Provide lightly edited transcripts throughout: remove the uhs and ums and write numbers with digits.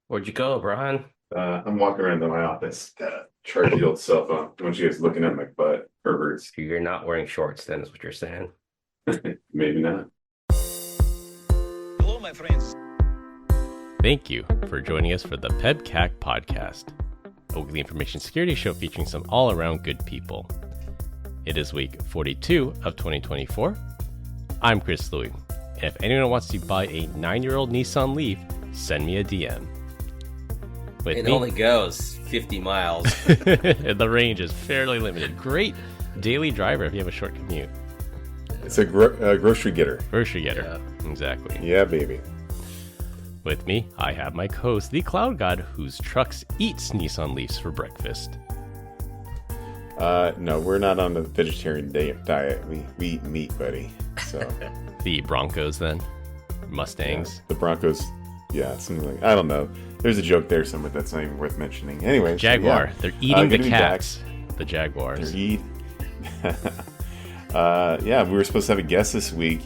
Where'd you go, Brian? I'm walking around to my office. Charge the old cell phone. Don't you guys looking at my butt, perverts? You're not wearing shorts, then, is what you're saying. Maybe not. Hello, my friends. Thank you for joining us for the PEBCAK Podcast, a weekly information security show featuring some all-around good people. It is week 42 of 2024. I'm Chris Louie, and if anyone wants to buy a 9-year-old Nissan Leaf, send me a DM. With It me, only goes 50 miles. the range is fairly limited. Great daily driver if you have a short commute. It's a grocery getter. Grocery getter. Yeah. Exactly. Yeah, baby. With me, I have my co-host, the Cloud God, whose trucks eats Nissan Leafs for breakfast. No, we're not on the vegetarian diet. We eat meat, buddy. So The Broncos, then? Mustangs? yeah, the Broncos. Yeah, something like, I don't know. There's a joke there somewhere that's not even worth mentioning. Anyway, Jaguar. So, yeah. They're eating the good to be cats. The Jaguars. They're yeah, we were supposed to have a guest this week,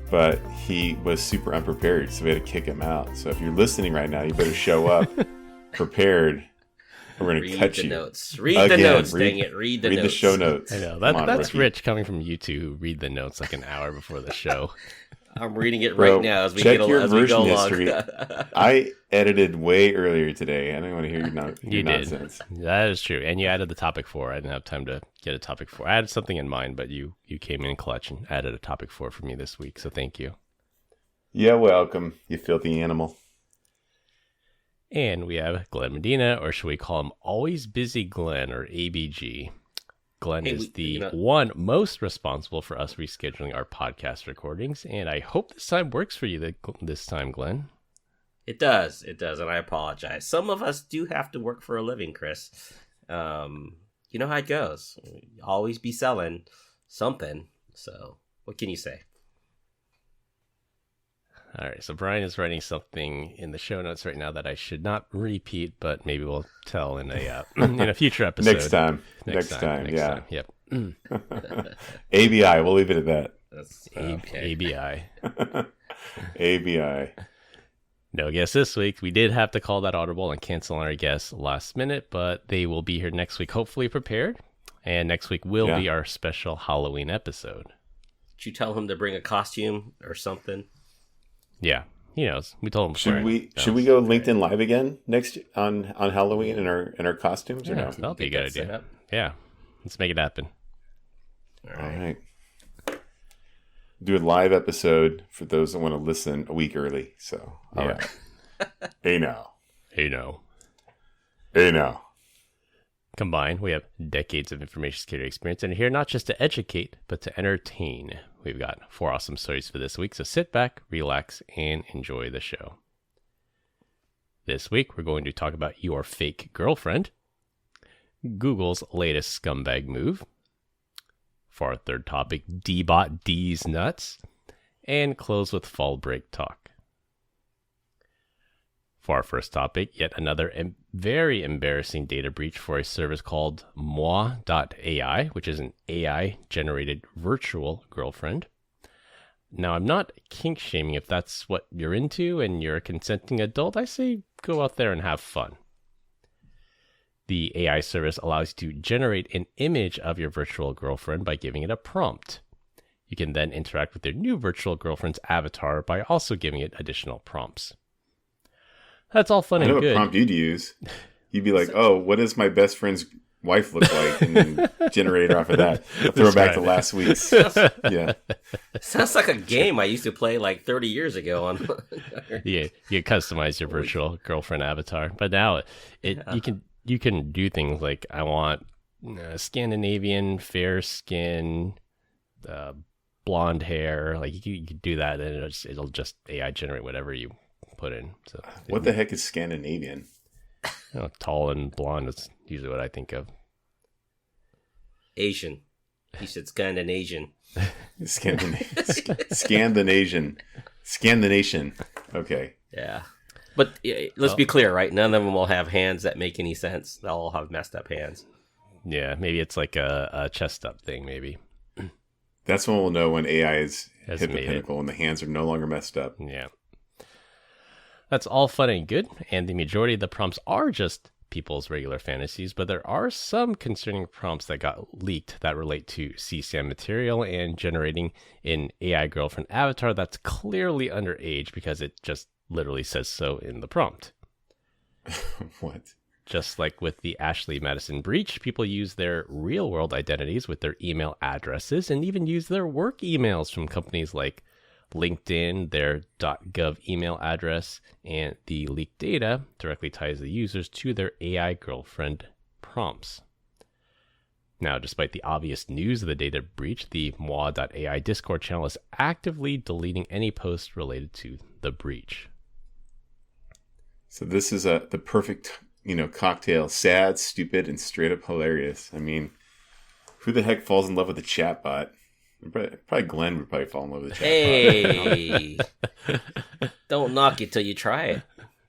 but he was super unprepared, so we had to kick him out. So if you're listening right now, you better show up prepared. We're going to cut you. Read the notes, dang it. Read the notes. Read the show notes. I know. That's That's rich coming from you two who read the notes like an hour before the show. I'm reading it Bro, right now as we check get your as we go version along. history. I edited way earlier today. I don't want to hear your You nonsense. did. That is true. And you added the topic 4. I didn't have time to get a topic 4. I had something in mind, but you came in clutch and added a topic 4 for me this week. So thank you. Yeah, welcome, you filthy animal. And we have Glenn Medina, or should we call him Always Busy Glenn, or ABG. Glenn is the one most responsible for us rescheduling our podcast recordings, and I hope this time works for you this time, Glenn. It does, and I apologize. Some of us do have to work for a living, Chris. You know how it goes. You always be selling something, so what can you say? All right, so Brian is writing something in the show notes right now that I should not repeat, but maybe we'll tell in a future episode. Next time. Yeah. Yep. ABI. We'll leave it at that. That's okay. ABI. ABI. No guest this week. We did have to call that audible and cancel on our guests last minute, but they will be here next week, hopefully prepared. And next week will be our special Halloween episode. Did you tell him to bring a costume or something? Yeah, he knows. We told him. Should we go LinkedIn Live again next on Halloween in our costumes or no? That'll be a good idea. Yeah, let's make it happen. All right. Do a live episode for those that want to listen a week early. So, all right. Hey now. Combined, we have decades of information security experience and are here not just to educate, but to entertain. We've got 4 awesome stories for this week, so sit back, relax, and enjoy the show. This week, we're going to talk about your fake girlfriend, Google's latest scumbag move, for our third topic, Dbot D's nuts, and close with fall break talk. For our first topic, yet another very embarrassing data breach for a service called Muah AI, which is an AI-generated virtual girlfriend. Now, I'm not kink shaming if that's what you're into and you're a consenting adult. I say go out there and have fun. The AI service allows you to generate an image of your virtual girlfriend by giving it a prompt. You can then interact with your new virtual girlfriend's avatar by also giving it additional prompts. That's all fun and good. I know what prompt you'd use. You'd be like, "Oh, what does my best friend's wife look like?" And then generate off of that. Throw back to last week's. Yeah. Sounds like a game I used to play like 30 years ago. On Yeah, you customize your virtual girlfriend avatar, but now you can do things like I want Scandinavian, fair skin, blonde hair. Like you can do that, and it'll just AI generate whatever you put in. So what the heck is Scandinavian? Tall and blonde is usually what I think of. Asian. He said Scandinavian. Scandination. Okay. Yeah. But let's be clear, right? None of them will have hands that make any sense. They'll all have messed up hands. Yeah, maybe it's like a chest up thing, maybe. That's when we'll know when AI is hit the pinnacle and the hands are no longer messed up. Yeah. That's all fun and good, and the majority of the prompts are just people's regular fantasies, but there are some concerning prompts that got leaked that relate to CSAM material and generating an AI girlfriend avatar that's clearly underage because it just literally says so in the prompt. What? Just like with the Ashley Madison breach, people use their real-world identities with their email addresses and even use their work emails from companies like LinkedIn, their .gov email address, and the leaked data directly ties the users to their AI girlfriend prompts. Now, despite the obvious news of the data breach, the Muah AI Discord channel is actively deleting any posts related to the breach. So this is the perfect, cocktail: sad, stupid, and straight up hilarious. I mean, who the heck falls in love with a chatbot? Probably Glenn would probably fall in love with a chatbot. Hey, don't knock it till you try it.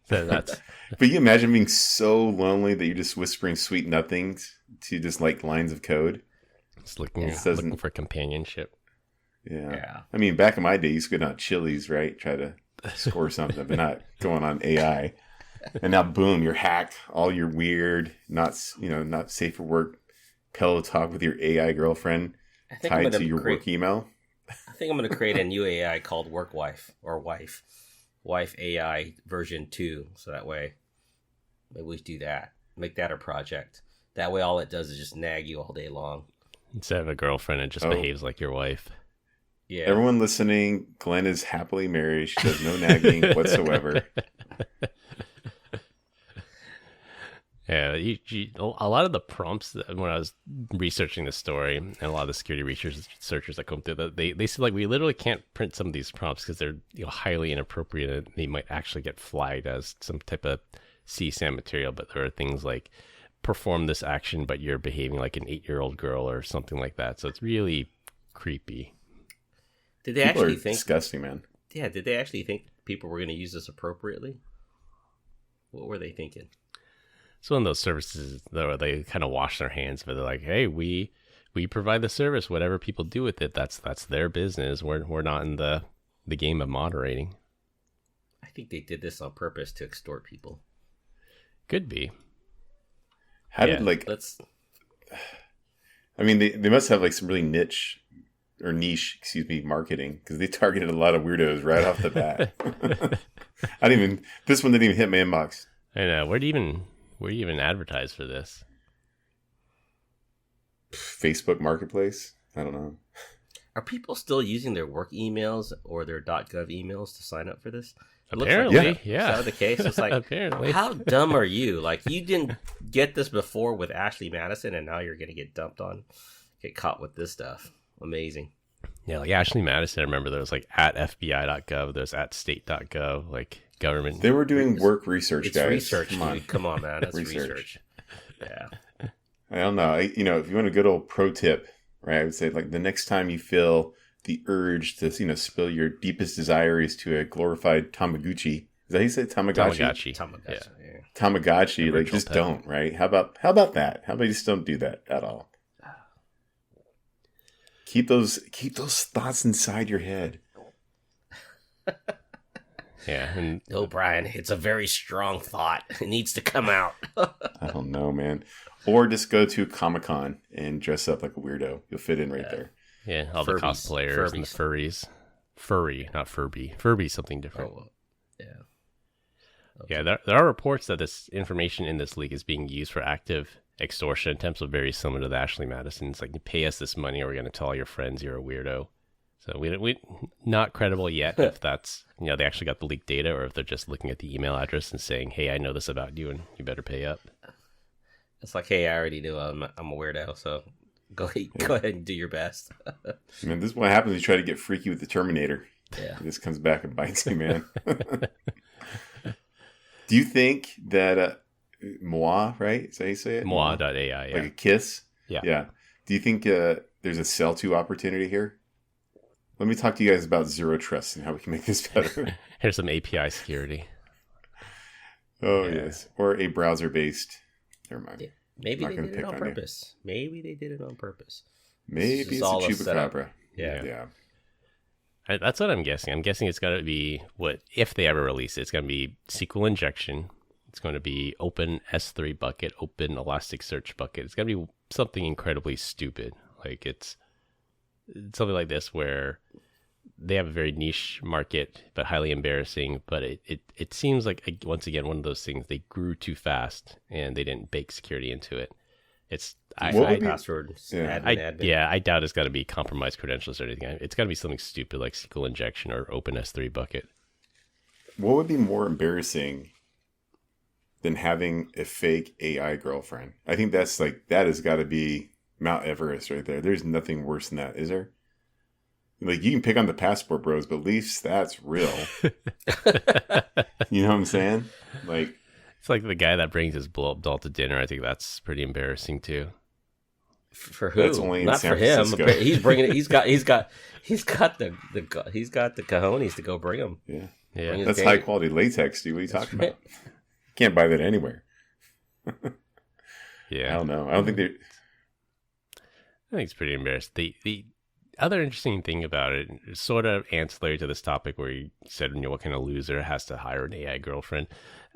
That's But you imagine being so lonely that you're just whispering sweet nothings to just like lines of code. just looking for companionship. Yeah. I mean, back in my day, you used to go down Chili's, right? Try to score something, but not going on AI. And now, boom, you're hacked. All your weird, not safe for work pillow talk with your AI girlfriend tied to your work email. I think I'm going to create a new AI called Work Wife or Wife AI version 2. So that way, maybe we do that. Make that a project. That way, all it does is just nag you all day long. Instead of a girlfriend, it just behaves like your wife. Yeah. Everyone listening, Glenn is happily married. She does no nagging whatsoever. Yeah, a lot of the prompts when I was researching the story, and a lot of the security researchers that come through, they said like we literally can't print some of these prompts because they're highly inappropriate and they might actually get flagged as some type of CSAM material. But there are things like perform this action, but you're behaving like an 8-year-old girl or something like that. So it's really creepy. Did they People actually are think? Disgusting, man. Yeah. Did they actually think people were going to use this appropriately? What were they thinking? It's one of those services though they kind of wash their hands, but they're like, "Hey, we provide the service. Whatever people do with it, that's their business. We're not in the game of moderating." I think they did this on purpose to extort people. Could be. How did let's. I mean, they must have like some really niche marketing because they targeted a lot of weirdos right off the bat. This one didn't even hit my inbox. I know. Where do you even advertise for this? Facebook Marketplace? I don't know. Are people still using their work emails or their .gov emails to sign up for this? Apparently, like, yeah. Is that the case? It's like, apparently. How dumb are you? Like, you didn't get this before with Ashley Madison, and now you're going to get caught with this stuff. Amazing. Yeah, like Ashley Madison, I remember there was like at FBI.gov, there's at state.gov, like government. They were doing work research, it's guys. Research, dude. Come on, man. That's research. Yeah. I don't know. If you want a good old pro tip, right, I would say like the next time you feel the urge to, spill your deepest desires to a glorified Tamagotchi. Is that how you say Tamagotchi? Tamagotchi. Yeah. Tamagotchi, like just don't, right? How about that? How about you just don't do that at all? Keep those thoughts inside your head. Yeah. And Brian, it's a very strong thought. It needs to come out. I don't know, man. Or just go to Comic-Con and dress up like a weirdo. You'll fit in right there. Yeah, all the cosplayers and the furries. Furry, not Furby. Furby's something different. Oh, yeah. Okay. Yeah, there are reports that this information in this leak is being used for active extortion attempts, are very similar to the Ashley Madison. It's like, you pay us this money or we're going to tell all your friends you're a weirdo. So we not credible yet if that's, they actually got the leaked data or if they're just looking at the email address and saying, hey, I know this about you and you better pay up. It's like, hey, I already knew I'm a weirdo, so go ahead and do your best. Man, this is what happens when you try to get freaky with the Terminator. Yeah. This comes back and bites you, man. Do you think that Muah, right? Is that how you say it? Muah.ai, yeah. Like a kiss? Yeah. Yeah. Do you think there's a sell-to opportunity here? Let me talk to you guys about zero trust and how we can make this better. Here's some API security. Oh, yeah. Yes. Or a browser-based. Never mind. Yeah. Maybe they did it on purpose. Maybe they did it on purpose. Maybe it's a chupacabra. Yeah. Yeah. That's what I'm guessing. I'm guessing it's going to be if they ever release it, it's going to be SQL injection. It's going to be open S3 bucket, open Elasticsearch bucket. It's going to be something incredibly stupid. Like it's something like this where they have a very niche market, but highly embarrassing. But it seems like, once again, one of those things, they grew too fast and they didn't bake security into it. Password. Admin. Yeah, I doubt it's going to be compromised credentials or anything. It's going to be something stupid like SQL injection or open S3 bucket. What would be more embarrassing than having a fake AI girlfriend? I think that has got to be Mount Everest right there. There's nothing worse than that, is there? Like, you can pick on the passport bros, but at least that's real. You know what I'm saying? Like, it's like the guy that brings his blow-up doll to dinner. I think that's pretty embarrassing too. For who? That's only in Not San for him. Francisco. He's bringing it. He's got the cojones to go bring him. Yeah. That's high quality latex, dude. What are you talking about? Can't buy that anywhere. Yeah. I don't know. I think it's pretty embarrassing. The other interesting thing about it, sort of ancillary to this topic where you said, what kind of loser has to hire an AI girlfriend?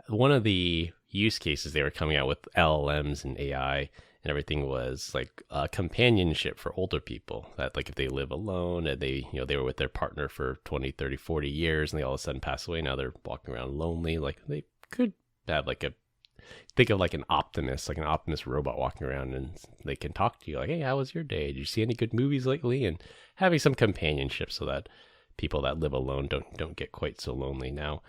One of the use cases they were coming out with LLMs and AI and everything was like companionship for older people. That, like, if they live alone and they were with their partner for 20, 30, 40 years and they all of a sudden pass away, now they're walking around lonely. Like, they could have think of like an Optimus robot walking around, and they can talk to you like, hey, how was your day? Did you see any good movies lately? And having some companionship so that people that live alone don't get quite so lonely. Now,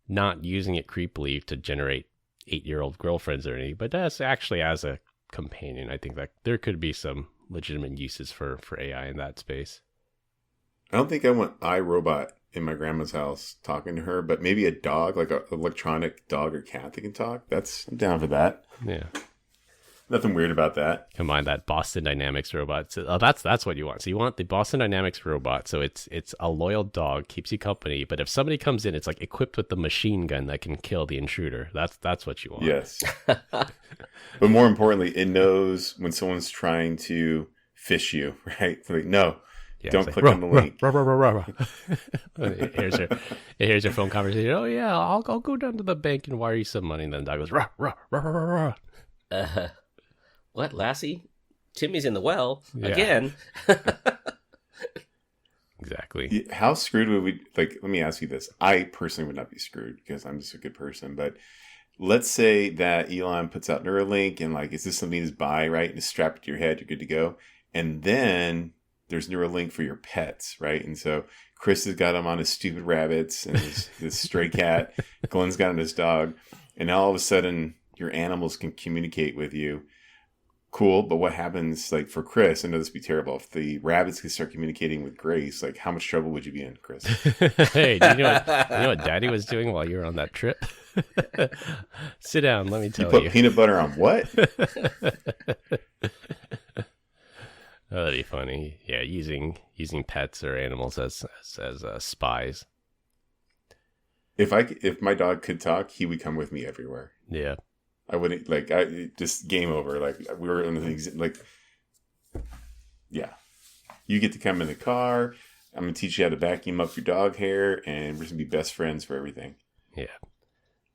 not using it creepily to generate 8-year-old girlfriends or anything, but that's actually as a companion. I think that there could be some legitimate uses for AI in that space. I don't think I want iRobot in my grandma's house talking to her, but maybe a dog, like an electronic dog or cat that can talk. I'm down for that. Yeah. Nothing weird about that. Combine that Boston Dynamics robot. So, that's what you want. So you want the Boston Dynamics robot. So it's a loyal dog, keeps you company. But if somebody comes in, it's like equipped with the machine gun that can kill the intruder. That's what you want. Yes. But more importantly, it knows when someone's trying to fish you, right? It's like, no. Yeah, don't click on the link. Here's your phone conversation. Oh yeah, I'll go down to the bank and wire you some money. And then the dog goes, rah, rah, rah, rah, rah. What, Lassie? Timmy's in the well again. Exactly. How screwed would we? Like, let me ask you this. I personally would not be screwed because I'm just a good person. But let's say that Elon puts out Neuralink and, like, is this something to just buy, right? And just strap it to your head, you're good to go. And then there's Neuralink for your pets, right? And so Chris has got him on his stupid rabbits and his stray cat. Glenn's got him his dog. And now all of a sudden, your animals can communicate with you. Cool, but what happens, like, for Chris? I know this would be terrible. If the rabbits can start communicating with Grace, like, how much trouble would you be in, Chris? Hey, do you know what Daddy was doing while you were on that trip? Sit down, let me tell you. You put peanut butter on what? Oh, that'd be funny. Yeah, using pets or animals as spies. If my dog could talk, he would come with me everywhere. Yeah. I wouldn't, like, just game over. Like, we were in the, like, yeah. You get to come in the car. I'm going to teach you how to vacuum up your dog hair, and we're going to be best friends for everything. Yeah.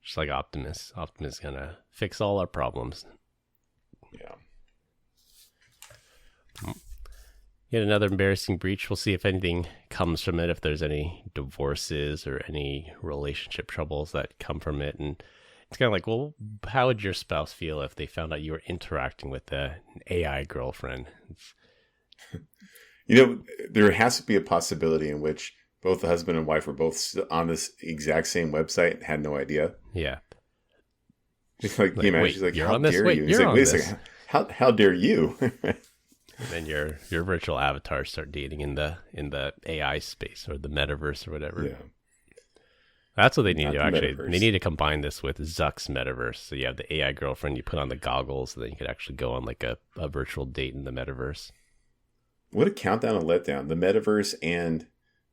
Just like Optimus. Optimus is going to fix all our problems. Yeah. Yet another embarrassing breach. We'll see if anything comes from it, if there's any divorces or any relationship troubles that come from it. And it's kind of like, well, how would your spouse feel if they found out you were interacting with an AI girlfriend? You know, there has to be a possibility in which both the husband and wife were both on this exact same website and had no idea. Yeah. It's like, you imagine, she's like, how dare you? He's like, wait a second, how dare you? And then your virtual avatars start dating in the AI space or the metaverse or whatever. Yeah. That's what they need to actually. Metaverse. They need to combine this with Zuck's metaverse. So you have the AI girlfriend, you put on the goggles, and then you could actually go on like a virtual date in the metaverse. What a countdown and letdown. The metaverse and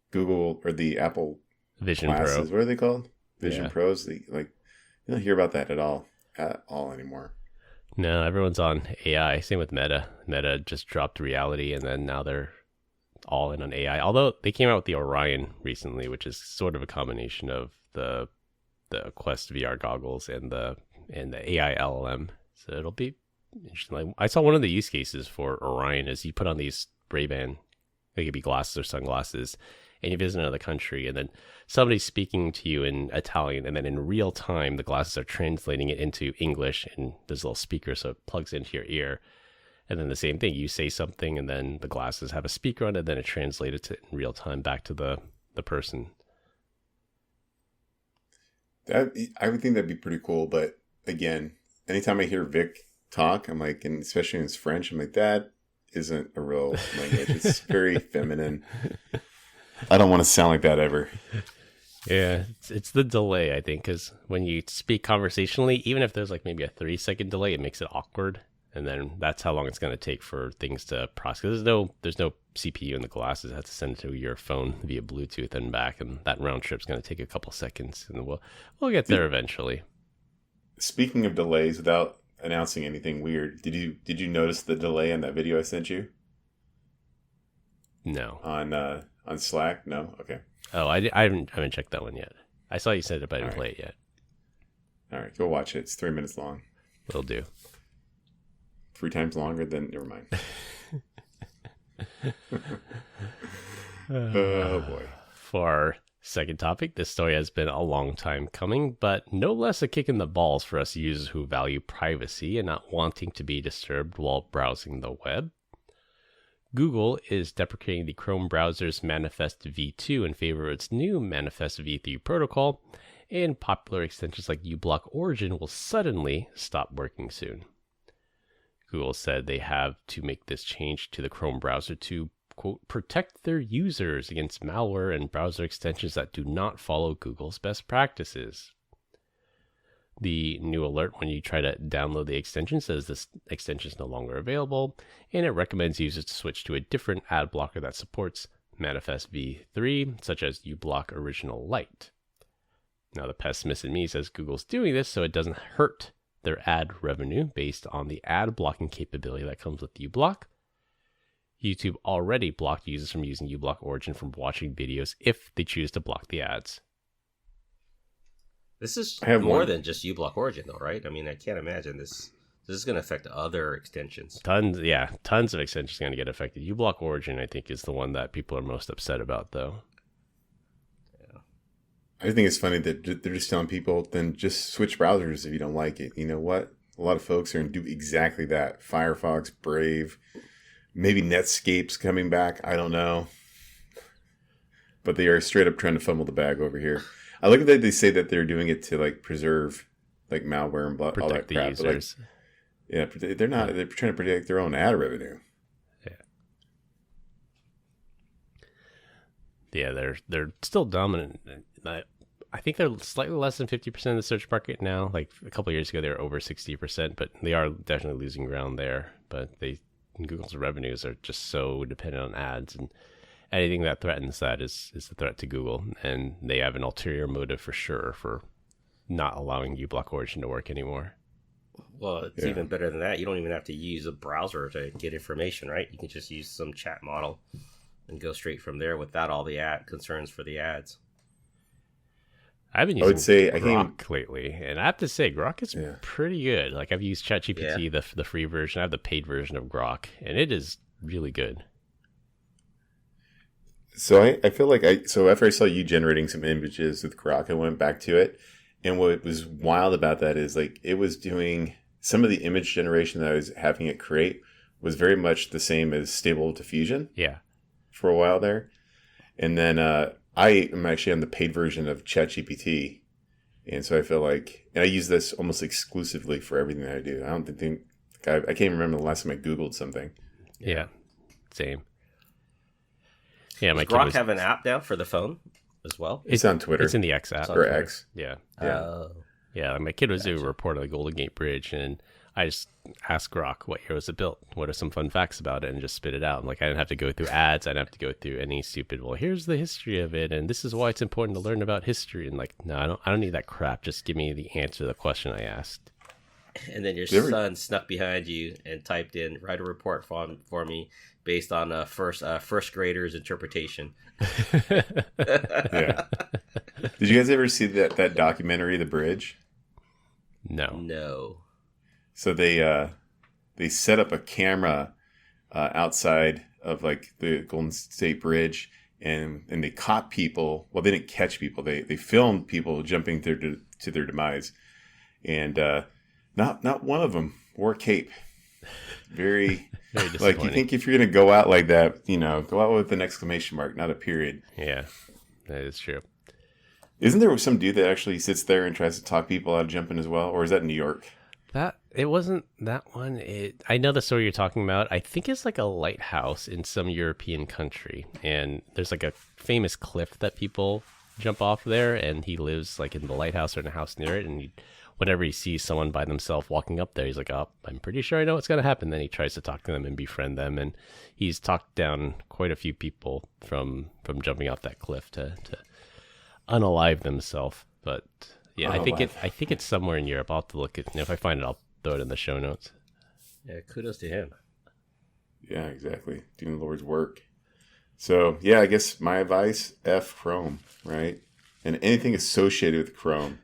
Google or the Apple Vision glasses, Pro. what are they called? Vision Yeah. Pros. You don't hear about that at all anymore. No, everyone's on AI. Same with Meta. Meta just dropped reality, and then now they're all in on AI. Although they came out with the Orion recently, which is sort of a combination of the Quest VR goggles and the AI LLM. So it'll be interesting. Like, I saw one of the use cases for Orion is you put on these Ray-Ban, they could be glasses or sunglasses, and you visit another country, and then somebody's speaking to you in Italian, and then in real time, the glasses are translating it into English, and there's a little speaker, so it plugs into your ear. And then the same thing, you say something, and then the glasses have a speaker on it, and then it translates it in real time back to the person. I would think that'd be pretty cool, but again, anytime I hear Vic talk, I'm like, and especially in French, I'm like, that isn't a real language. It's very feminine. I don't want to sound like that ever. Yeah, it's the delay, I think, because when you speak conversationally, even if there's like maybe a 3-second delay, it makes it awkward. And then that's how long it's going to take for things to process. There's no CPU in the glasses. It has to send it to your phone via Bluetooth and back, and that round trip's going to take a couple seconds, and we'll get there eventually. Speaking of delays, without announcing anything weird, did you notice the delay in that video I sent you? No. On Slack? No? Okay. Oh, I haven't checked that one yet. I saw you said it, but I didn't play it yet. All right, go watch it. It's 3 minutes long. Will do. 3 times longer than, never mind. Oh boy. For our second topic, this story has been a long time coming, but no less a kick in the balls for us users who value privacy and not wanting to be disturbed while browsing the web. Google is deprecating the Chrome browser's Manifest v2 in favor of its new Manifest v3 protocol, and popular extensions like uBlock Origin will suddenly stop working soon. Google said they have to make this change to the Chrome browser to, quote, protect their users against malware and browser extensions that do not follow Google's best practices. The new alert when you try to download the extension says this extension is no longer available, and it recommends users to switch to a different ad blocker that supports Manifest v3, such as uBlock Original Lite. Now, the pessimist in me says Google's doing this so it doesn't hurt their ad revenue based on the ad blocking capability that comes with uBlock. YouTube already blocked users from using uBlock Origin from watching videos if they choose to block the ads. This is more than just uBlock Origin, though, right? I mean, I can't imagine this is going to affect other extensions. Tons of extensions are going to get affected. uBlock Origin, I think, is the one that people are most upset about, though. Yeah, I think it's funny that they're just telling people, then just switch browsers if you don't like it. You know what? A lot of folks are going to do exactly that. Firefox, Brave, maybe Netscape's coming back. I don't know. But they are straight up trying to fumble the bag over here. I look at that. They say that they're doing it to like preserve like malware and all that crap. Users. But like, they're not. They're trying to protect their own ad revenue. Yeah, they're still dominant. I think they're slightly less than 50% of the search market now. Like a couple of years ago, they were over 60%, but they are definitely losing ground there. But Google's revenues are just so dependent on ads, and anything that threatens that is a threat to Google, and they have an ulterior motive for sure for not allowing uBlock Origin to work anymore. Well, it's even better than that. You don't even have to use a browser to get information, right? You can just use some chat model and go straight from there without all the concerns for the ads. I've been using Grok lately, and I have to say, Grok is pretty good. Like, I've used ChatGPT, the free version. I have the paid version of Grok, and it is really good. So I feel like after I saw you generating some images with Grok, I went back to it, and what was wild about that is like it was doing some of the image generation that I was having it create was very much the same as Stable Diffusion. Yeah. For a while there, and then I am actually on the paid version of ChatGPT, and so I feel like, and I use this almost exclusively for everything that I do. I don't think I can't remember the last time I Googled something. Yeah, same. Yeah, Does Grok have an app now for the phone as well? It's on Twitter. It's in the X app. Or X. Yeah. Yeah, my kid was doing a report on the Golden Gate Bridge, and I just asked Grok, what year was it built? What are some fun facts about it? And just spit it out. I'm like, I didn't have to go through ads. I didn't have to go through any stupid, well, here's the history of it, and this is why it's important to learn about history. And like, no, I don't need that crap. Just give me the answer to the question I asked. and then your son snuck behind you and typed in, "Write a report for me based on first grader's interpretation." Yeah. Did you guys ever see that documentary, The Bridge? No. So they set up a camera outside of like the Golden State Bridge, and they caught people. Well, they didn't catch people. They filmed people jumping to their demise, and not one of them wore a cape. Very like, you think if you're gonna go out like that, go out with an exclamation mark, not a period. Yeah, that is true. Isn't there some dude that actually sits there and tries to talk people out of jumping as well, or is that New York? It wasn't that one. I know the story you're talking about. I think it's like a lighthouse in some European country, and there's like a famous cliff that people jump off there, and he lives like in the lighthouse or in a house near it, and whenever he sees someone by themselves walking up there, he's like, "Oh, I'm pretty sure I know what's going to happen." Then he tries to talk to them and befriend them, and he's talked down quite a few people from jumping off that cliff to unalive themselves. But yeah, I think it's somewhere in Europe. I'll have to look at, if I find it, I'll throw it in the show notes. Yeah, kudos to him. Yeah, exactly. Doing the Lord's work. So yeah, I guess my advice: F Chrome, right? And anything associated with Chrome.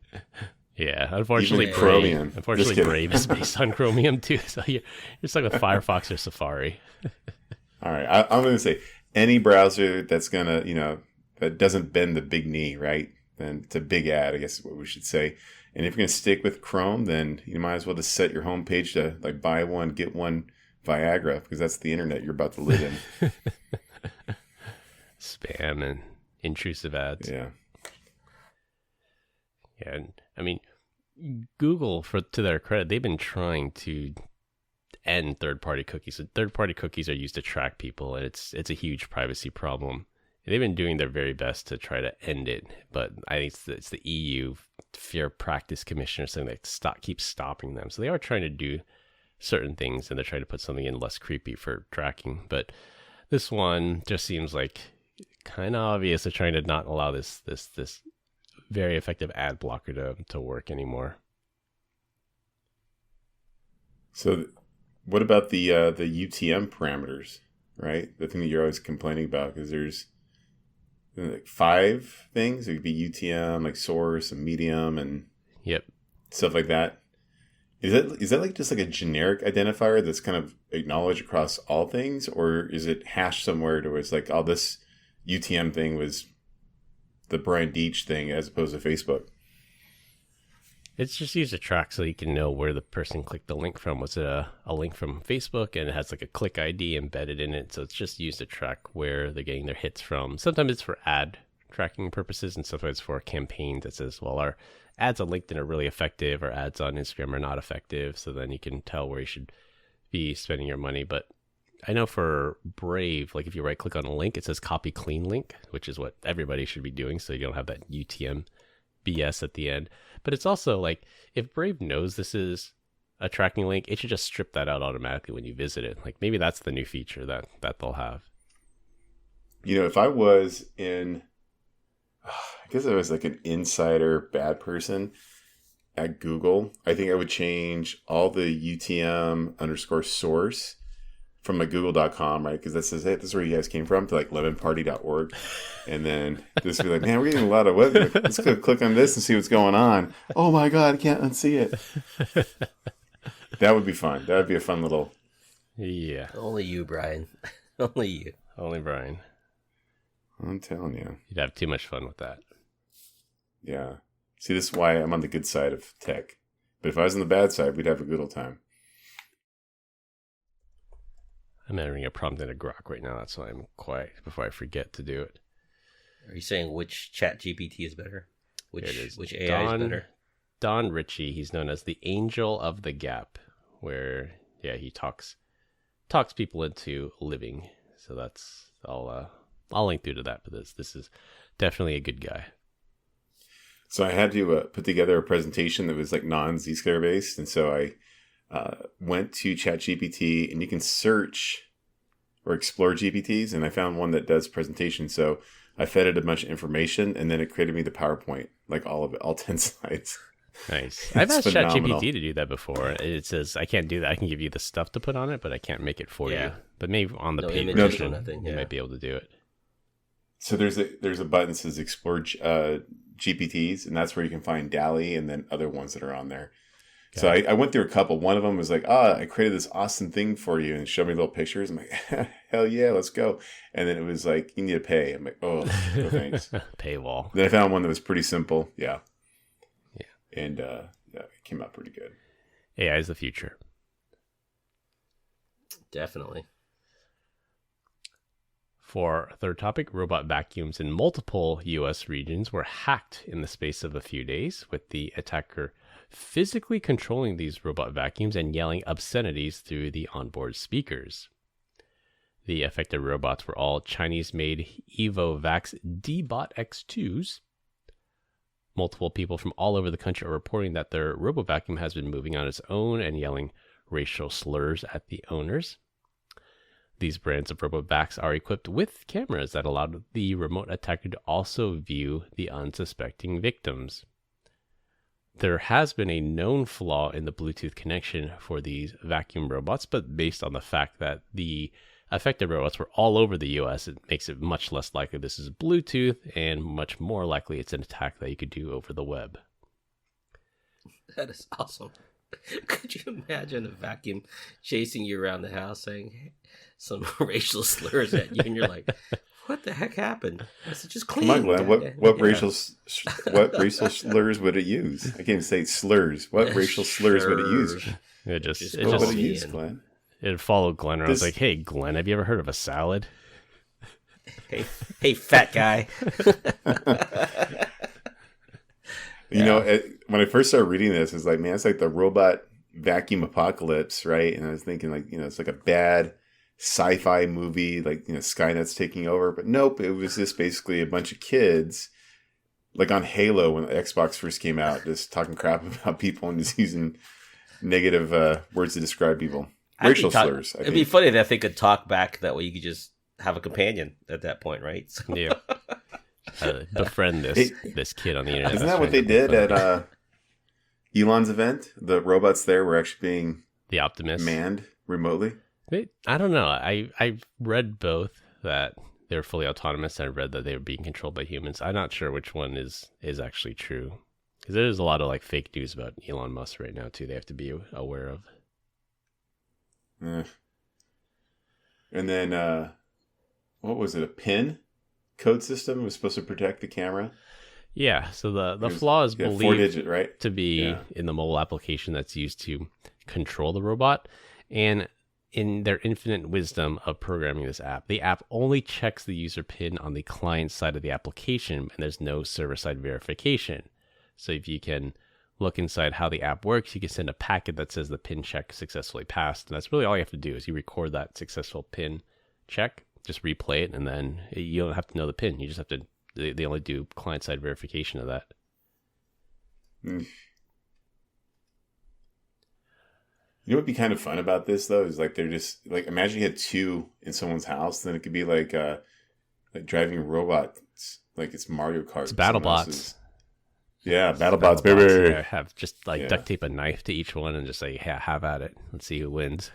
Yeah, unfortunately, even Chromium. Brave is based on Chromium too. So you're stuck with Firefox or Safari. All right, I'm going to say any browser that's gonna, that doesn't bend the big knee, right? Then it's a big ad, I guess is what we should say. And if you're going to stick with Chrome, then you might as well just set your homepage to like buy one, get one Viagra, because that's the internet you're about to live in. Spam and intrusive ads. Yeah. Yeah, and I mean, Google, to their credit, they've been trying to end third-party cookies. So third-party cookies are used to track people, and it's a huge privacy problem. They've been doing their very best to try to end it, but I think it's the EU Fair Practice Commission or something that keeps stopping them. So they are trying to do certain things, and they're trying to put something in less creepy for tracking. But this one just seems like kind of obvious. They're trying to not allow this very effective ad blocker to work anymore. So what about the UTM parameters, right? The thing that you're always complaining about, because there's like 5 things. It could be UTM, like source and medium and stuff like that. Is that like just like a generic identifier that's kind of acknowledged across all things, or is it hashed somewhere to where it's like, oh, this UTM thing was the Brian Deitch thing as opposed to Facebook? It's just used to track so you can know where the person clicked the link from. Was it a link from Facebook, and it has like a click ID embedded in it? So it's just used to track where they're getting their hits from. Sometimes it's for ad tracking purposes, and sometimes for a campaign that says, well, our ads on LinkedIn are really effective, or ads on Instagram are not effective. So then you can tell where you should be spending your money. But I know for Brave, like if you right click on a link, it says copy clean link, which is what everybody should be doing. So you don't have that UTM BS at the end. But it's also like, if Brave knows this is a tracking link, it should just strip that out automatically when you visit it. Like maybe that's the new feature that they'll have. If I was I guess I was like an insider bad person at Google, I think I would change all the UTM _source from like google.com, right? Because that says, hey, this is where you guys came from, to like lemonparty.org. And then this would be like, man, we're getting a lot of web. Let's go click on this and see what's going on. Oh my God, I can't unsee it. That would be fun. That would be a fun little. Yeah. Only you, Brian. Only you. Only Brian. I'm telling you. You'd have too much fun with that. Yeah. See, this is why I'm on the good side of tech. But if I was on the bad side, we'd have a good old time. I'm entering a prompt in a grok right now. That's why I'm quiet before I forget to do it. Are you saying which chat GPT is better? Which AI is better? Don Ritchie, he's known as the Angel of the Gap, where he talks people into living. So that's I'll link through to that. But this is definitely a good guy. So I had to put together a presentation that was like non-Zscaler based, and so I went to ChatGPT, and you can search or explore GPTs, and I found one that does presentations. So I fed it a bunch of information, and then it created me the PowerPoint, like all of it, all 10 slides. Nice. I've asked phenomenal. ChatGPT to do that before. It says I can't do that. I can give you the stuff to put on it, but I can't make it for you. But maybe on the paid images or version, nothing, you might be able to do it. So there's a button that says Explore GPTs, and that's where you can find DALL-E and then other ones that are on there. So I went through a couple. One of them was like, I created this awesome thing for you, and showed me little pictures. I'm like, hell yeah, let's go. And then it was like, you need to pay. I'm like, oh, no thanks. Paywall. Then I found one that was pretty simple. Yeah. And it came out pretty good. AI is the future. Definitely. For our third topic, robot vacuums in multiple U.S. regions were hacked in the space of a few days, with the attacker physically controlling these robot vacuums and yelling obscenities through the onboard speakers. The affected robots were all Chinese-made EvoVax D-Bot X2s. Multiple people from all over the country are reporting that their robo-vacuum has been moving on its own and yelling racial slurs at the owners. These brands of RoboVax are equipped with cameras that allowed the remote attacker to also view the unsuspecting victims. There has been a known flaw in the Bluetooth connection for these vacuum robots, but based on the fact that the affected robots were all over the US, it makes it much less likely this is Bluetooth and much more likely it's an attack that you could do over the web. That is awesome. Could you imagine a vacuum chasing you around the house saying some racial slurs at you, and you're like, what the heck happened? I said, just clean. Come on, Glenn. What racial slurs would it use? I can't even say slurs. What racial slurs would it use? What would it use, Glenn? It followed Glenn around. I was like, hey, Glenn, have you ever heard of a salad? Hey, fat guy. You know, when I first started reading this, it's like, man, it's like the robot vacuum apocalypse, right? And I was thinking, like, it's like a bad sci-fi movie, like, Skynet's taking over. But nope, it was just basically a bunch of kids, like on Halo when the Xbox first came out, just talking crap about people and just using negative words to describe people. Racial slurs. It'd be funny if they could talk back. That way you could just have a companion at that point, right? So. Yeah. Befriend this kid on the internet. Isn't that what they did at Elon's event? The robots there were actually being the Optimus manned remotely. I don't know. I read both that they were fully autonomous, and I read that they were being controlled by humans. I'm not sure which one is actually true, because there's a lot of like fake news about Elon Musk right now too. They have to be aware of. And then what was it? A PIN code system was supposed to protect the camera. Yeah, so the flaw is believed 4-digit, right? to be in the mobile application that's used to control the robot. And in their infinite wisdom of programming this app, the app only checks the user PIN on the client side of the application, and there's no server-side verification. So if you can look inside how the app works, you can send a packet that says the PIN check successfully passed. And that's really all you have to do is you record that successful PIN check, just replay it, and then you don't have to know the PIN. You just have to, they only do client-side verification of that. You know what would be kind of fun about this, though, is like they're just, like, imagine you had two in someone's house, then it could be like driving a robot, like it's Mario Kart. It's BattleBots. Yeah, BattleBots, baby. Yeah, have just like duct tape a knife to each one and just say, yeah, have at it. Let's see who wins.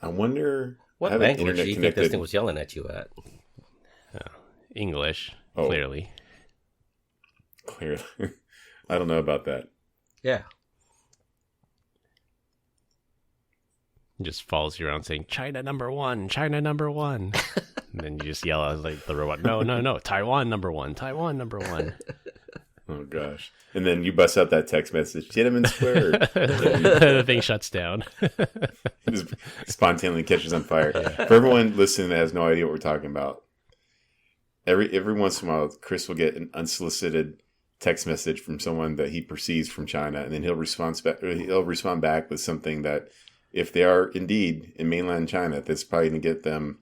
I wonder what language do you think this thing was yelling at you at? English, clearly. Clearly. I don't know about that. Yeah. Just follows you around saying, China number one, China number one. And then you just yell at like the robot, no, Taiwan number one, Taiwan number one. Oh, gosh. And then you bust out that text message, Tiananmen Square. The thing shuts down. Just spontaneously catches on fire. Yeah. For everyone listening that has no idea what we're talking about, every once in a while, Chris will get an unsolicited text message from someone that he perceives from China, and then he'll respond back with something that, if they are indeed in mainland China, that's probably going to get them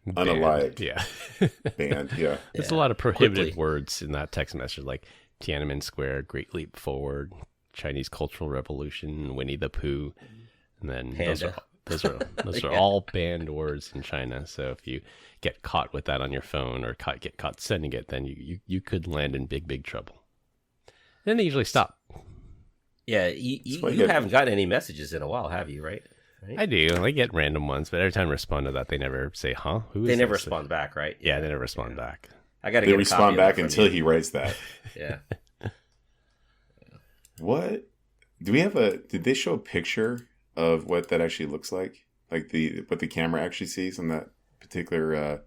unalived. Yeah. Banned, yeah. There's a lot of prohibited words in that text message, like Tiananmen Square, Great Leap Forward, Chinese Cultural Revolution, Winnie the Pooh. And then those are all banned words in China. So if you get caught with that on your phone or get caught sending it, then you could land in big trouble. Then they usually stop. Yeah, you haven't gotten any messages in a while, have you? Right? I do. I get random ones, but every time I respond to that, they never say, "Huh? Who is They never this?" respond back, right? Yeah, they never respond back. I got to. They respond back until he writes that. Yeah. What? Do we have Did they show a picture of what that actually looks like? Like what the camera actually sees on that particular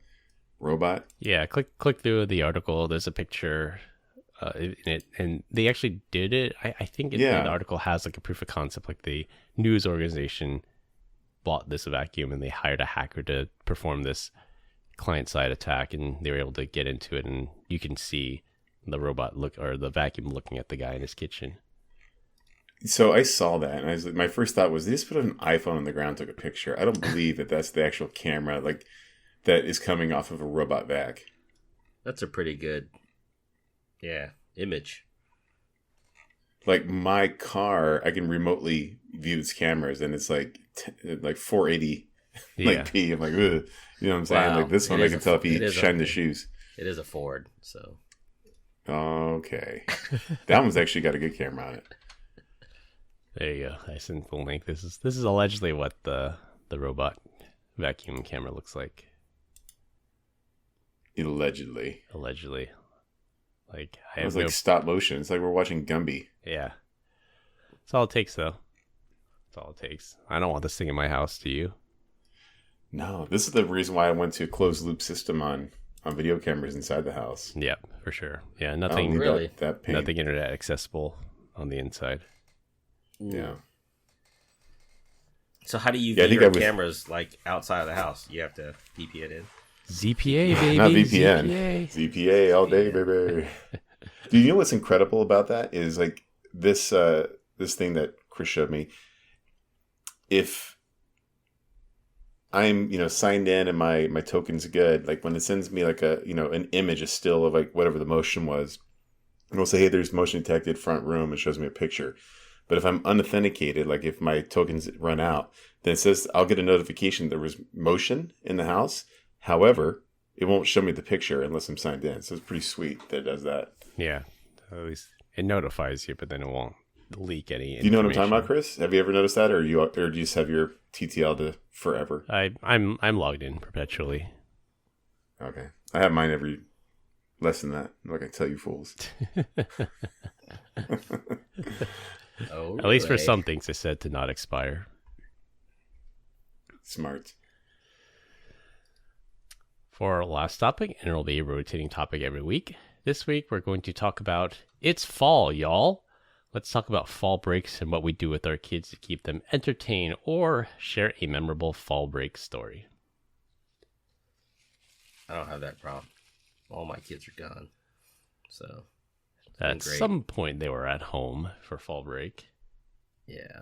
robot? Yeah, click through the article. There's a picture in it, and they actually did it. I think the article has like a proof of concept. Like the news organization bought this vacuum, and they hired a hacker to perform this client-side attack, and they were able to get into it, and you can see the robot the vacuum looking at the guy in his kitchen. So I saw that, and my first thought was, they just put an iPhone on the ground, took a picture. I don't believe that's the actual camera, like, that is coming off of a robot vac. That's a pretty good, image. Like, my car, I can remotely view its cameras, and it's like 480 P. I'm like, ugh. You know what I'm saying? Wow. Like, this one, I can tell if he shined the shoes. It is a Ford, so. Okay. That one's actually got a good camera on it. There you go. I sent the link. This is allegedly what the robot vacuum camera looks like. Allegedly. Like it was like stop motion. It's like we're watching Gumby. Yeah. That's all it takes, though. That's all it takes. I don't want this thing in my house. Do you? No. This is the reason why I went to a closed loop system on video cameras inside the house. Yep, for sure. Yeah, nothing really that pain. Nothing internet accessible on the inside. Yeah. So how do you view your cameras like outside of the house? You have to VPN in. ZPA, baby. Not VPN. ZPA all day, baby. Do you know what's incredible about that is like this thing that Chris showed me. If I'm signed in and my token's good, like when it sends me like an image, a still of like whatever the motion was, it'll say, hey, there's motion detected front room. It shows me a picture. But if I'm unauthenticated, like if my tokens run out, then it says I'll get a notification there was motion in the house. However, it won't show me the picture unless I'm signed in. So it's pretty sweet that it does that. Yeah. At least it notifies you, but then it won't leak any information. Do you know what I'm talking about, Chris? Have you ever noticed that, or do you just have your TTL to forever? I'm logged in perpetually. Okay. I have mine every less than that. Like I tell you fools. Oh, at least for some things, it's said to not expire. Smart. For our last topic, and it'll be a rotating topic every week. This week, we're going to talk about it's fall, y'all. Let's talk about fall breaks and what we do with our kids to keep them entertained or share a memorable fall break story. I don't have that problem. All my kids are gone. So at some point they were at home for fall break. Yeah.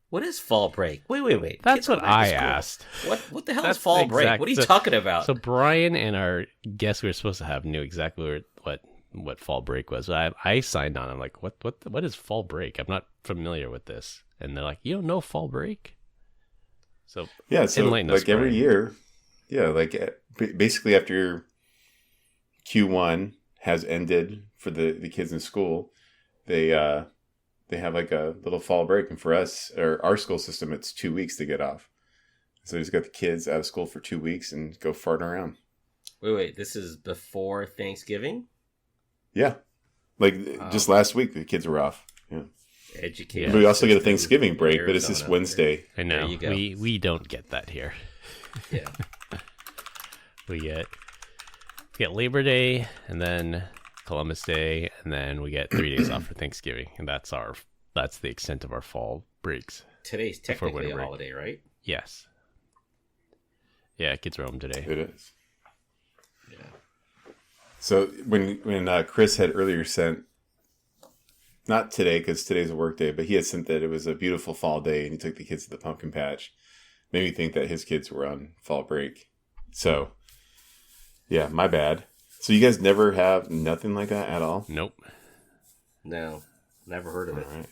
What is fall break? Wait. That's what I asked. What the hell is fall break? What are you talking about? So Brian and our guest we were supposed to have knew exactly what fall break was. I signed on. I'm like, what is fall break? I'm not familiar with this. And they're like, you don't know fall break? So yeah, so like every year, like basically after Q1 has ended for the kids in school, they have like a little fall break, and for us, or our school system, it's 2 weeks to get off. So we just got the kids out of school for 2 weeks and go farting around. Wait, this is before Thanksgiving? Yeah. Like just last week, the kids were off. Yeah. Education. We also get a Thanksgiving break, but it's this Wednesday. I know. We don't get that here. Yeah. We get Labor Day, and then Columbus Day, and then we get 3 days off for Thanksgiving, and that's the extent of our fall breaks. Today's technically a holiday, right? Yes. Yeah, kids are home today. It is. Yeah. So when Chris had earlier sent, not today because today's a work day, but he had sent that it was a beautiful fall day, and he took the kids to the pumpkin patch. Made me think that his kids were on fall break. So, yeah, my bad. So you guys never have nothing like that at all? Nope. No, never heard of it. All right.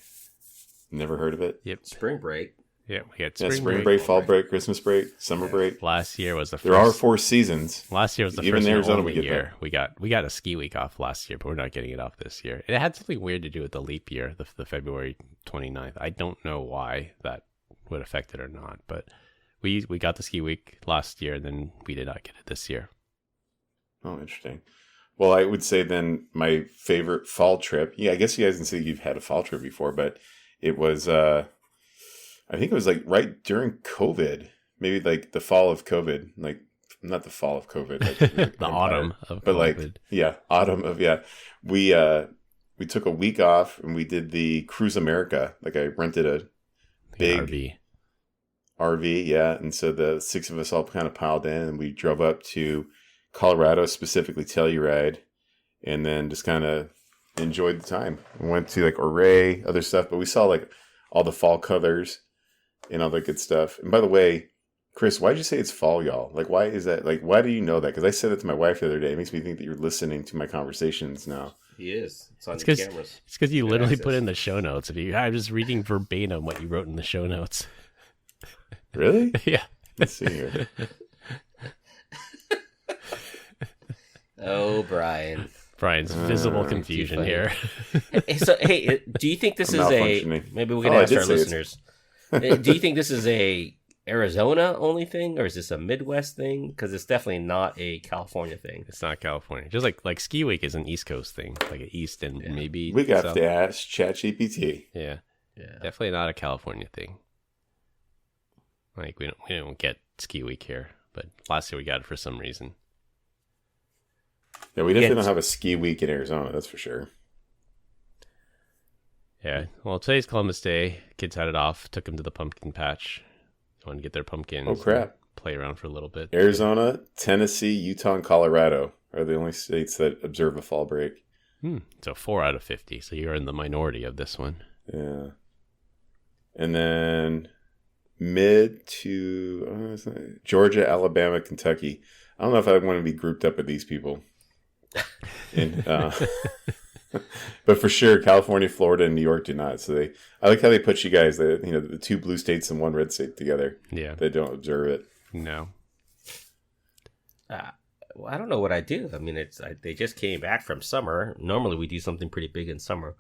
Never heard of it? Yep. Spring break. Yeah, we had spring break, fall break, Christmas break, summer break. Last year was the first. There are 4 seasons. Last year was the Even first in Arizona, only we get year. We got a ski week off last year, but we're not getting it off this year. It had something weird to do with the leap year, the February 29th. I don't know why that would affect it or not, but we got the ski week last year, and then we did not get it this year. Oh, interesting. Well, I would say then my favorite fall trip. Yeah, I guess you guys can say you've had a fall trip before, but it was. I think it was like right during COVID, maybe like the fall of COVID, like not the fall of COVID, like the autumn of but COVID. Autumn of We took a week off and we did the Cruise America. Like I rented a big RV, yeah, and so the 6 of us all kind of piled in and we drove up to Colorado, specifically Telluride, and then just kind of enjoyed the time. We went to like Ouray, other stuff, but we saw like all the fall colors and all that good stuff. And by the way, Chris, why'd you say it's fall, y'all? Like, why is that? Like, why do you know that? Because I said that to my wife the other day. It makes me think that you're listening to my conversations now. He is. It's on the cameras. It's because you literally put in the show notes. I'm just reading verbatim what you wrote in the show notes. Really? Yeah. Let's see here. Oh, Brian. Brian's visible confusion here. So, hey, do you think this is maybe we can ask our listeners. Do you think this is a Arizona only thing, or is this a Midwest thing? Because it's definitely not a California thing. It's not California. Just like Ski Week is an East Coast thing, like an East and maybe. We got to ask ChatGPT. Yeah, definitely not a California thing. Like we don't get Ski Week here, but last year we got it for some reason. Yeah, we definitely don't have a ski week in Arizona, that's for sure. Yeah, well, today's Columbus Day. Kids had it off, took them to the pumpkin patch. Wanted to get their pumpkins. Oh, crap. Play around for a little bit. Arizona, Tennessee, Utah, and Colorado are the only states that observe a fall break. So 4 out of 50, so you're in the minority of this one. Yeah. And then mid to Georgia, Alabama, Kentucky. I don't know if I want to be grouped up with these people. But for sure, California, Florida, and New York do not. So I like how they put you guys, the 2 blue states and 1 red state together. Yeah, they don't observe it. No. Well, I don't know what I do. I mean, they just came back from summer. Normally, we do something pretty big in summer.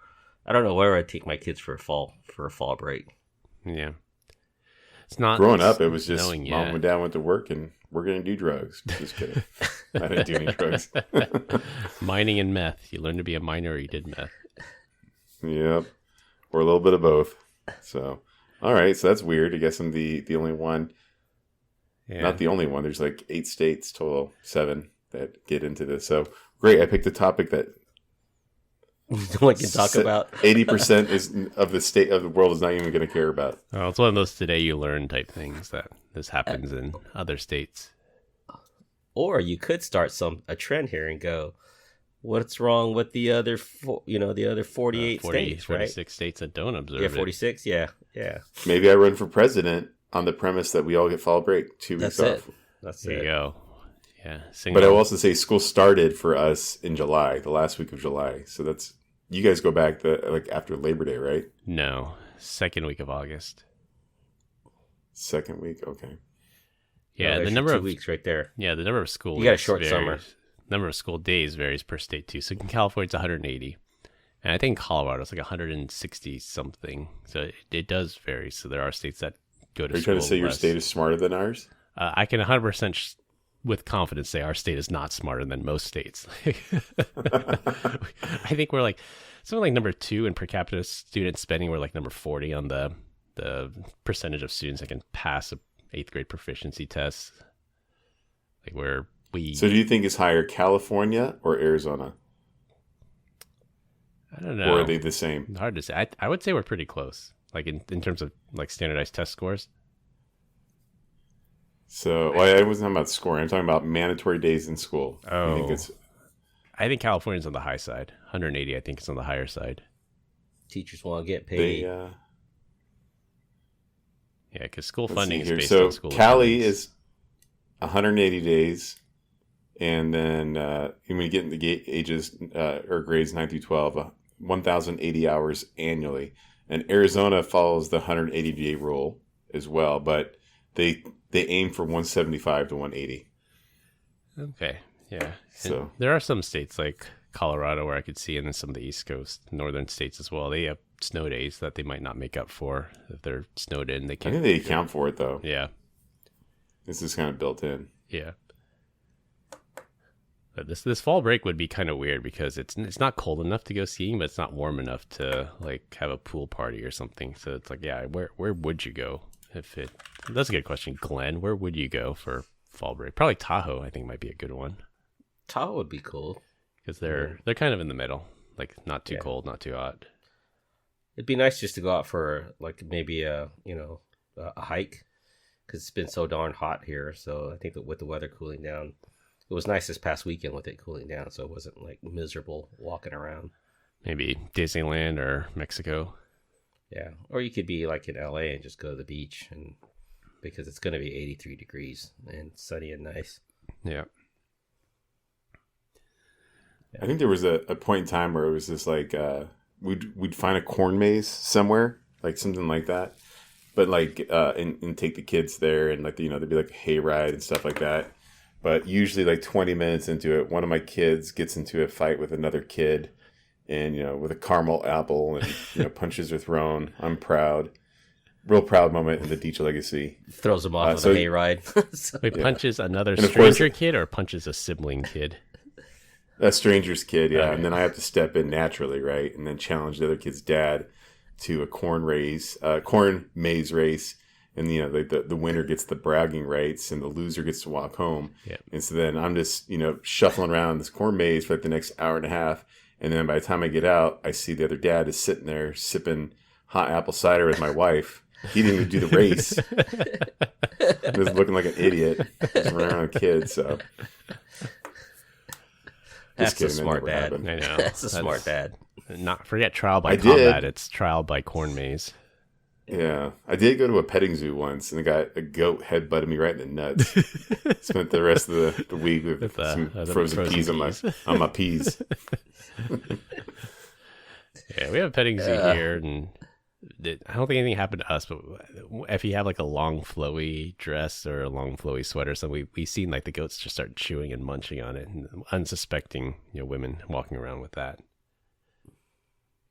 I don't know where I'd take my kids for a fall break. Yeah, it's not growing up. It was just mom and dad went to work and we're going to do drugs. Just kidding. I didn't do any drugs. Mining and meth. You learned to be a miner or you did meth. Yep. Or a little bit of both. So, all right. So that's weird. I guess I'm the only one. Yeah. Not the only one. There's like 8 states total, 7 that get into this. So great. I picked a topic that no one can talk about. 80% of the state of the world is not even going to care about. Oh, it's one of those today you learn type things that this happens in other states. Or you could start a trend here and go, what's wrong with the other 48 states, 46 right? states that don't observe it. 46, yeah. Maybe I run for president on the premise that we all get fall break 2 weeks off. That's there it. You go. Yeah. But I will also say school started for us in July, the last week of July. So that's, you guys go back after Labor Day, right? No, 2nd week of August. 2nd week, okay. Yeah, the number of weeks right there. Yeah, the number of school. You got a short summer. Number of school days varies per state too. So in California, it's 180, and I think Colorado it's like 160 something. So it does vary. So there are states that go to. Are you trying to say your state is smarter than ours? I can 100% with confidence say our state is not smarter than most states. I think we're like something like number 2 in per capita student spending. We're like number 40 on the percentage of students that can pass a 8th grade proficiency test. So do you think it's higher California or Arizona? I don't know. Or are they the same? Hard to say. I would say we're pretty close, like in terms of like standardized test scores. So I wasn't talking about scoring. I'm talking about mandatory days in school. Oh, I think California's on the high side. 180, I think, is on the higher side. Teachers want to get paid. Yeah, because school funding is based on school. Cali is 180 days, and then when you get into ages or grades 9 through 12, 1,080 hours annually. And Arizona follows the 180-day rule, as well, but they aim for 175 to 180. Okay, yeah. So and there are some states like Colorado where I could see, and then some of the East Coast, northern states as well. They have snow days that they might not make up for if they're snowed in. They I can't. think they account for it though. Yeah, This is kind of built in. yeah. But this fall break would be kind of weird because it's not cold enough to go skiing, but it's not warm enough to like have a pool party or something. So it's like, yeah, where would you go if it? That's a good question, Glenn. Where would you go for fall break? Probably Tahoe. I think might be a good one Tahoe would be cool. because they're kind of in the middle, like not too cold, not too hot. It'd be nice just to go out for like maybe a hike, because it's been so darn hot here. So I think that with the weather cooling down, it was nice this past weekend with it cooling down, so it wasn't like miserable walking around. Maybe Disneyland or Mexico. Yeah, or you could be like in LA and just go to the beach, and because it's going to be 83 degrees and sunny and nice. Yeah. I think there was a point in time where it was just like we'd find a corn maze somewhere, like something like that, but like and take the kids there, and like there'd be like a hayride and stuff like that. But usually, like 20 minutes into it, one of my kids gets into a fight with another kid, and with a caramel apple, and punches are thrown. I'm proud, real proud moment in the DJOW legacy. Throws them off on a hayride. Wait, punches another And of stranger course- kid or punches a sibling kid? A stranger's kid, yeah. Okay. And then I have to step in naturally, right? And then challenge the other kid's dad to a corn maze race. And, the winner gets the bragging rights and the loser gets to walk home. Yeah. And so then I'm just, shuffling around this corn maze for like the next hour and a half. And then by the time I get out, I see the other dad is sitting there sipping hot apple cider with my wife. He didn't even do the race. He was looking like an idiot. Just running around with kids, so... That's kidding, a that smart never dad. happened. I know. That's a smart dad. Not forget trial by I did. combat. It's trial by corn maze. Yeah, I did go to a petting zoo once, and a goat headbutted me right in the nuts. Spent the rest of the week with some the frozen peas on my peas. Yeah, we have a petting zoo here, and I don't think anything happened to us. But if you have like a long flowy dress or a long flowy sweater, so we've seen like the goats just start chewing and munching on it, and unsuspecting women walking around with that.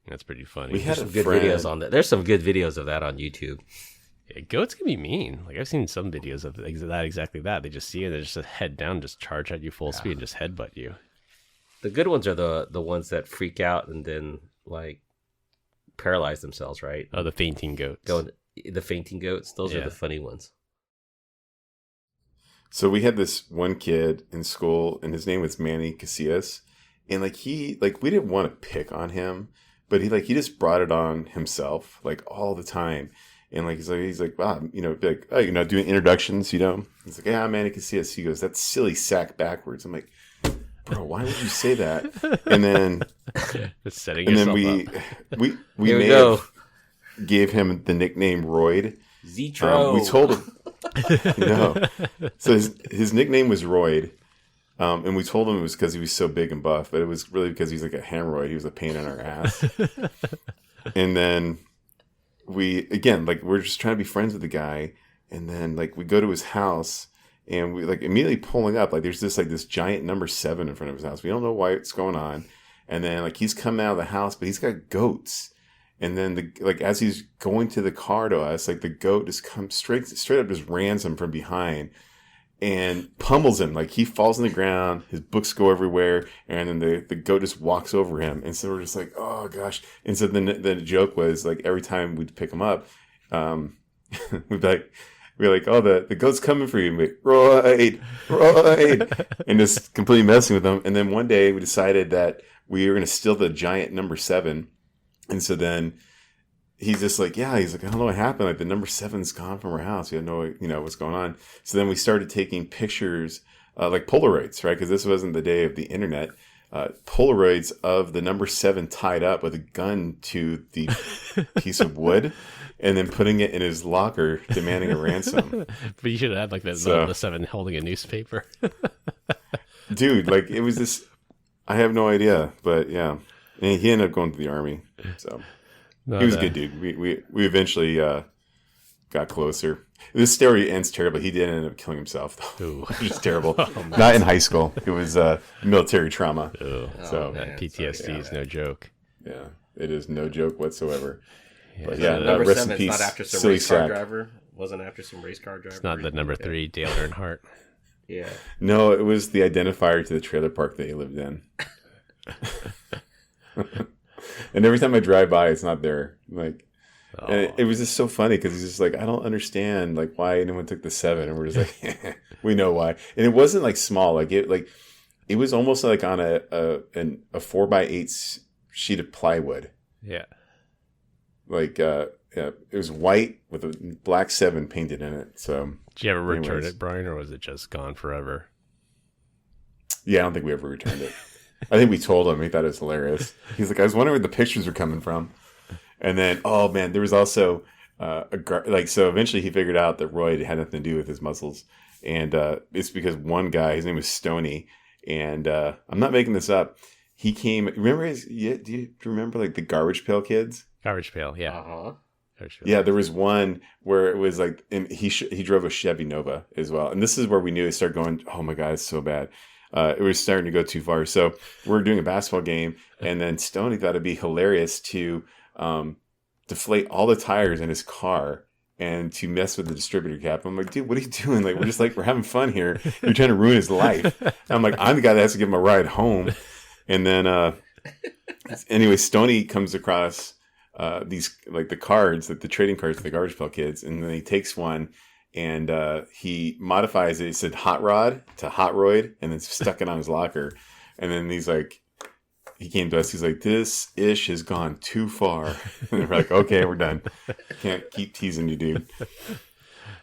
That's pretty funny. We had There's some good videos on that. There's some good videos of that on YouTube. Yeah, goats can be mean. Like I've seen some videos of that exactly that. They just see it, they just head down, just charge at you full speed, and just headbutt you. The good ones are the ones that freak out and then like paralyze themselves, right? Oh, the fainting goats. The fainting goats. Those are the funny ones. So we had this one kid in school, and his name was Manny Casillas, and we didn't want to pick on him, but he just brought it on himself like all the time. And he's like, wow, be like, oh, doing introductions, He's like, yeah, Manny Casillas. He goes, that's silly sack backwards. I'm like, bro, why would you say that? And then, just setting yourself up. we Here we may go. have gave him the nickname Royd. Zetro. We told him, no. So his nickname was Royd. And we told him it was because he was so big and buff, but it was really because he's like a hemorrhoid. He was a pain in our ass. And then we're just trying to be friends with the guy. And then we go to his house, and we immediately pulling up, there's this giant number 7 in front of his house. We don't know why it's going on. And then he's coming out of the house, but he's got goats. And then as he's going to the car to us, the goat just comes straight up, just rams him from behind and pummels him. He falls on the ground, his books go everywhere, and then the goat just walks over him. And so we're just like, oh gosh. And so then the joke was every time we'd pick him up, we'd be like, oh, the goat's coming for you. And we'd be Royd, and just completely messing with him. And then one day we decided that we were going to steal the giant number 7. And so then he's just like, I don't know what happened. The number 7's gone from our house. We don't know, what's going on. So then we started taking pictures, Polaroids, right? Because this wasn't the day of the internet. Polaroids of the number 7 tied up with a gun to the piece of wood, and then putting it in his locker, demanding a ransom. But you should have had the 7 holding a newspaper. Dude, it was this. I have no idea, but yeah, and he ended up going to the army. So he was a good dude. We eventually got closer. This story ends terribly. He did end up killing himself, though. Ooh. Which is terrible. Not in high school. It was military trauma. So that PTSD is no joke. Yeah, it is no joke whatsoever. Yeah, but yeah, number rest 7 in peace, not after some silly race car sack. driver. Wasn't after some race car driver. It's not the number 3 Dale Earnhardt. Yeah. No, it was the identifier to the trailer park that he lived in. And every time I drive by, it's not there. Like, and it was just so funny because he's just like, I don't understand like why anyone took the 7, and we're just like, we know why. And it wasn't like small, it was almost like on a 4x8 sheet of plywood. Yeah. Like it was white with a black 7 painted in it. So did you ever return it, Brian, or was it just gone forever? Yeah, I don't think we ever returned it. I think we told him. He thought it was hilarious. He's like, I was wondering where the pictures were coming from. And then, oh man, there was also so eventually he figured out that Roy had nothing to do with his muscles. And it's because one guy, his name was Stoney, and I'm not making this up. He came, remember do you remember like the Garbage Pail Kids? Garbage Pail, yeah. Uh-huh. Yeah, there was one where it was like, and he drove a Chevy Nova as well. And this is where we knew it started going, oh my God, it's so bad. It was starting to go too far. So we're doing a basketball game, and then Stoney thought it'd be hilarious to deflate all the tires in his car and to mess with the distributor cap. I'm like, dude, what are you doing? Like, we're having fun here. You're trying to ruin his life. And I'm like, I'm the guy that has to give him a ride home. And then, anyway, Stoney comes across these, like the cards, like the trading cards for the Garbage Pail Kids. And then he takes one and he modifies it. He said Hot Rod to Hot Roid, and then stuck it on his locker. And then he came to us. He's like, this ish has gone too far. And we're like, okay, we're done. Can't keep teasing you, dude.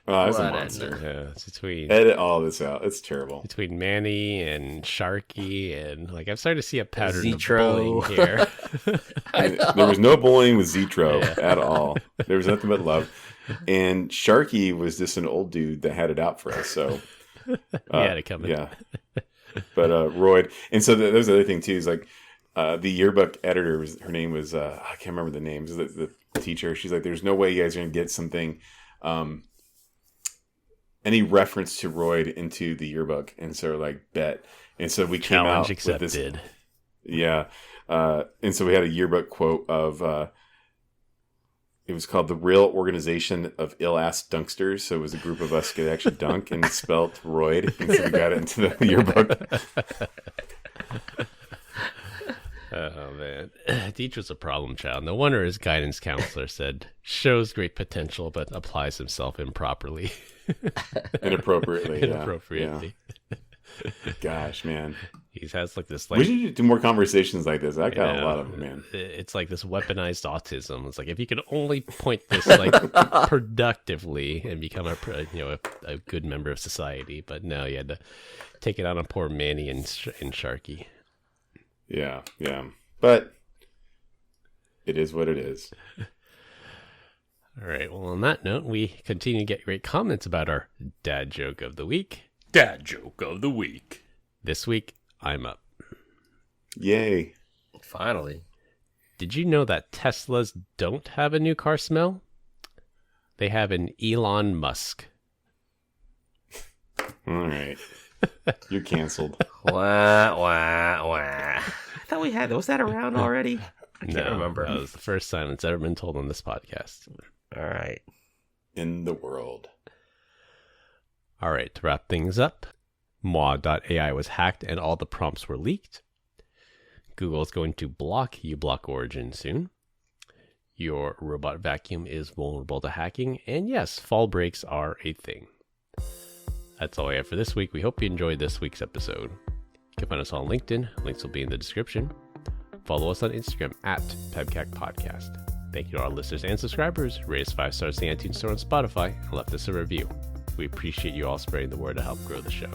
Oh, that's a monster. Yeah, it's between edit all this out. It's terrible. Between Manny and Sharky, and like I'm starting to see a pattern Zetro. of bullying here. There was no bullying with Zetro at all. There was nothing but love. And Sharky was just an old dude that had it out for us. So he had it coming. Yeah. But Royd, and so that was the other thing too. Is like the yearbook editor her name was I can't remember the names. The teacher. She's like, there's no way you guys are gonna get something. Any reference to Royd into the yearbook, and so like bet, and so we came out accepted. With this, yeah, and so we had a yearbook quote of it was called the Real Organization of Ill-Ass Dunksters. So it was a group of us could actually dunk, and spelled Royd, and so we got it into the yearbook. Oh man, Deej was a problem child. No wonder his guidance counselor said shows great potential, but applies himself improperly. Inappropriately. Inappropriately. Yeah. Gosh, man. He has like this like. We should do more conversations like this. I got a lot of them, man. It's like this weaponized autism. It's like if you could only point this like productively and become a good member of society, but no, you had to take it out on poor Manny and Sharky. Yeah, but it is what it is. All right. Well, on that note, we continue to get great comments about our dad joke of the week. Dad joke of the week. This week, I'm up. Yay. Finally. Did you know that Teslas don't have a new car smell? They have an Elon Musk. All right. You're canceled. Wah, wah, wah. I thought we had, was that around already? I can't remember. That was the first time it's ever been told on this podcast. All right. In the world. All right, to wrap things up, Muah.ai was hacked and all the prompts were leaked. Google is going to block uBlock origin soon. Your robot vacuum is vulnerable to hacking. And yes, fall breaks are a thing. That's all I have for this week. We hope you enjoyed this week's episode. You can find us on LinkedIn. Links will be in the description. Follow us on Instagram at PEBCAK Podcast. Thank you to our listeners and subscribers. Rate us 5 stars in the iTunes Store and Spotify and left us a review. We appreciate you all spreading the word to help grow the show.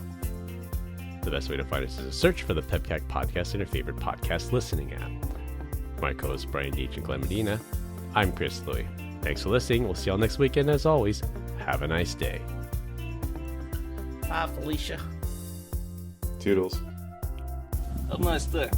The best way to find us is to search for the PEBCAK Podcast in your favorite podcast listening app. For my co-hosts Brian Deach and Glenn Medina, I'm Chris Louie. Thanks for listening. We'll see y'all next weekend. As always, have a nice day. Bye, Felicia. Toodles. Have a nice day.